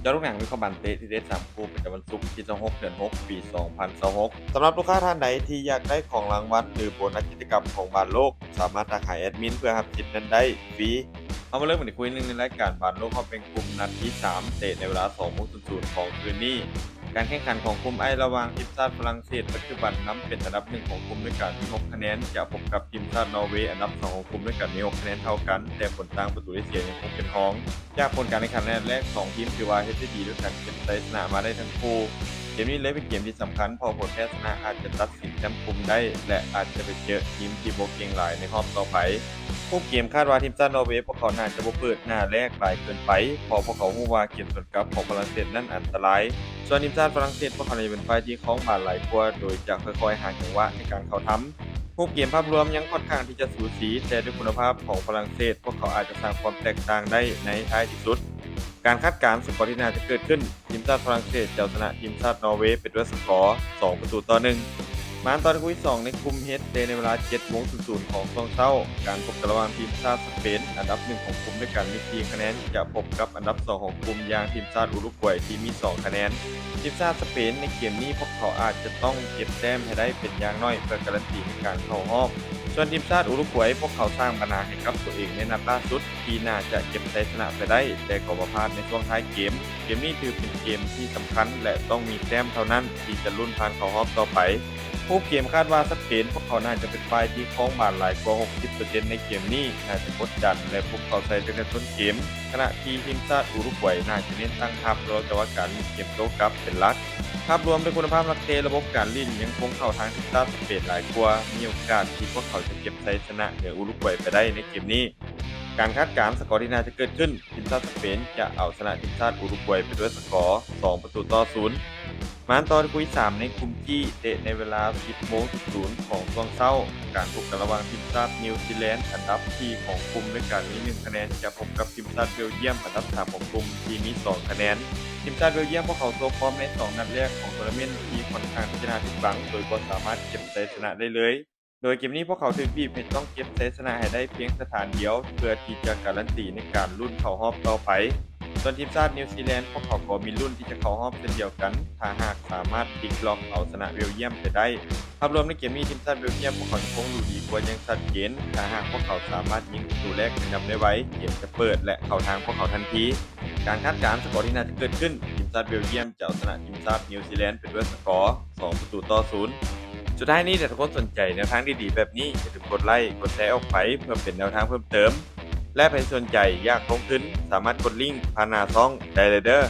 ยอดลูกหนังมีความบันเตะที่ได้3คู่ประจำวันศุกร์ที่26เดือน6ปี2026สำหรับลูกค้าท่านใดที่อยากได้ของรางวัลหรือโบนัสกิจกรรมของบานโลกสามารถทักหาแอดมินเพื่อรับสิทธิ์นั้นได้ฟรีเอามาเริ่มกันที่คุยหนึ่งในรายการบานโลกเขาเป็นกลุ่มนัดที่3เตะในเวลา20:00ของคืนนี้การแข่งขันของกลุ่มไอระหว่างทีมชาติฝรั่งเศสปัจจุบันนำเป็นอันดับ1ของกลุ่มด้วยกันมี6คะแนนจะพบกับทีมชาตินอร์เวย์อันดับ2ของกลุ่มด้วยกันมี6คะแนนเท่ากันแต่ผลต่างประตูได้เสียยังคงเป็นรอง จากผลการแข่งขันนัดแรก2ทีมถือว่าเฮ็ดได้ดีด้วยกันเก็บชัยชนะมาได้ทั้งคู่เกมนี้เลยเป็นเกมที่สำคัญเพราะผลแพ้ชนะอาจจะตัดสินแชมป์กลุ่มได้และอาจจะไปเจอทีมที่บ่เก่งหลายในรอบต่อไปผู้เกมคาดว่าทีมชาตินอร์เวย์พวกเขาน่าจะบ่เปิดหน้าแรกหลายเกินไปเพราะพวกเขารู้ว่าเกมสวนกลับของฝรั่งเศสนั้นอันตรายส่วนทีมชาติฝรั่งเศสพวกเขาจะเป็นฝ่ายที่ครองบาลหลายกว่าโดยจะค่อยๆหาจังหวะในการเข้าทำ รูปเกมภาพรวมยังค่อนข้างที่จะสูสีแต่ด้วยคุณภาพของฝรั่งเศสพวกเขาอาจจะสร้างความแตกต่างได้ในท้ายที่สุดการคาดการณ์สกอร์ที่น่าจะเกิดขึ้นทีมชาติฝรั่งเศสจะชนะทีมชาตินอร์เวย์เป็นด้วยสกอร์2-1มาตอนคุย2ในกลุ่ม H ในเวลา 7:00 ของช่วงเช้าการพบกันระหว่างทีมชาติสเปนอันดับ1ของกลุ่มด้วยกันมี4คะแนนจะพบกับอันดับ2ของกลุ่มอย่างทีมชาติอุรุกวัยที่มี2คะแนน ทีมชาติสเปนในเกมนี้พวกเขาอาจจะต้องเก็บแต้มให้ได้เป็นอย่างน้อยเพื่อการันตีในการเข้ารอบส่วนทีมชาติอุรุกวัยพวกเขาสร้างปัญหาให้กับตัวเองในนัดล่าสุดที่น่าจะเก็บชัยชนะไปได้แต่ก็บ่พลาดในช่วงท้ายเกมนี้ถือเป็นเกมที่สำคัญและต้องมีแต้มเท่านั้นที่จะลุ้นผ่านเข้ารอบต่อไปผู้เกมคาดว่าสเปนพวกเขาน่าจะเป็นฝ่ายที่ครองบาลหลายกว่า 60% ในเกมนี้น่าจะกดดันและพวกเขาใส่ตั้งแต่ต้นเกมขณะที่ทีมชาติอุรุกวัยน่าจะเน้นตั้งรับแล้วแต่ว่าการเล่นเกมโต้กลับเป็นหลัก ภาพรวมด้วยคุณภาพนักเตะระบบการเล่นยังคงเข้าทางทีมชาติสเปนหลายกว่ามีโอกาสที่พวกเขาจะเก็บชัยชนะเหนืออุรุกวัยไปได้ในเกมนี้การคาดการณ์สกอร์ที่น่าจะเกิดขึ้นทีมชาติสเปนจะเอาชนะทีมชาติอุรุกวัยไปด้วยสกอร์2-0มาตอนคุย3ในกลุ่มที่เตะในเวลา 10:00 ของช่วงเช้าการพบกันระหว่างทีมชาตินิวซีแลนด์อันดับที่ของกลุ่มด้วยกันมี1คะแนนจะพบกับทีมชาติเบลเยียมอันดับ3ของกลุ่มที่มี2คะแนน ทีมชาติเบลเยียมพวกเขาโชว์ฟอร์มใน2นัดแรกของทัวร์นาเมนต์ที่ค่อนข้างที่จะน่าผิดหวังโดยบ่สามารถเก็บชัยชนะได้เลยโดยเกมนี้พวกเขาถูกบีบให้ต้องเก็บชัยชนะให้ได้เพียงสถานเดียวเพื่อที่จะการันตีในการลุ้นเข้ารอบต่อไปส่วนทีมชาตินิวซีแลนด์พวกเขาก็มีลุ้นที่จะเข้ารอบเช่นเดียวกันถ้าหากสามารถพลิกล็อกเอาชนะเบลเยียมไปได้ภาพรวมในเกมนี้ทีมชาติเบลเยียมพวกเขายังคงดูดีกว่าอย่างชัดเจนถ้าหากพวกเขาสามารถยิงประตูแรกนำได้ไว้เกมจะเปิดและเข้าทางพวกเขาทันที การคาดการณ์สกอร์ที่น่าจะเกิดขึ้นทีมชาติเบลเยียมจะเอาชนะทีมชาตินิวซีแลนด์ไปด้วยสกอร์2-0สุดท้ายนี้ถ้าทุกคนสนใจแนวทางดีๆแบบนี้อย่าลืมกดไลค์กดแชร์ออกไปเพื่อเป็นแนวทางเพิ่มเติมและใครสนใจอยากลงทุนสามารถกดลิงก์ผ่านหน้าช่องได้เลยเด้อ